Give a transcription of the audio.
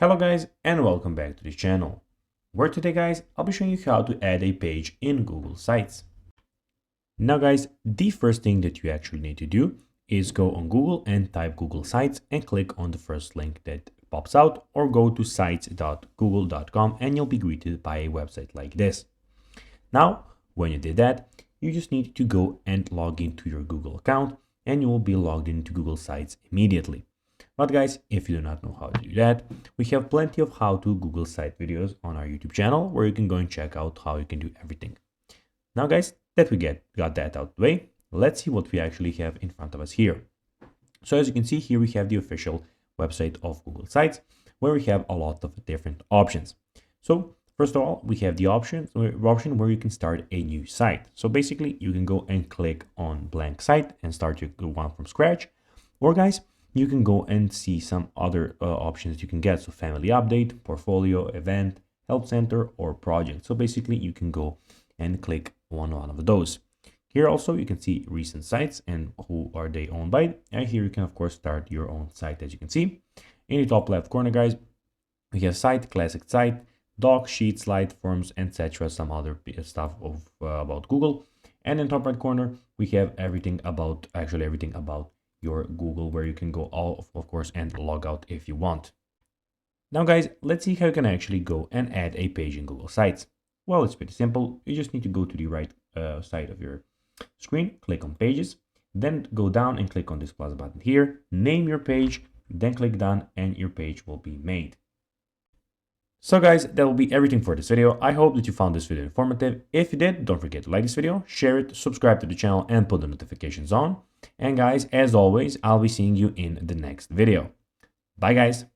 Hello guys and welcome back to this channel, where today guys I'll be showing you how to add a page in Google Sites. Now guys, the first thing that you actually need to do is go on Google and type Google Sites and click on the first link that pops out, or go to sites.google.com and you'll be greeted by a website like this. Now when you did that, you just need to go and log into your Google account and you will be logged into Google Sites immediately. But guys, if you do not know how to do that, we have plenty of how to Google site videos on our YouTube channel where you can go and check out how you can do everything. Now guys, that we got that out of the way, let's see what we actually have in front of us here. So as you can see here, we have the official website of Google Sites where we have a lot of different options. So first of all, we have the option where you can start a new site. So basically you can go and click on blank site and start your one from scratch. Or guys, you can go and see some other options you can get. So family update, portfolio, event, help center, or project. So basically you can go and click on one of those. Here also you can see recent sites and who are they owned by. And here you can of course start your own site. As you can see in the top left corner guys, we have site, classic site, doc, sheet, slide, forms, etc. Some other stuff of about Google. And in top right corner we have everything about your Google, where you can go of course and log out if you want. Now guys, let's see how you can actually go and add a page in Google Sites. Well, it's pretty simple. You just need to go to the right side of your screen, click on pages, then go down and click on this plus button here, name your page, then click done and your page will be made. So guys, that will be everything for this video. I hope that you found this video informative. If you did, don't forget to like this video, share it, subscribe to the channel and put the notifications on. And guys, as always, I'll be seeing you in the next video. Bye guys.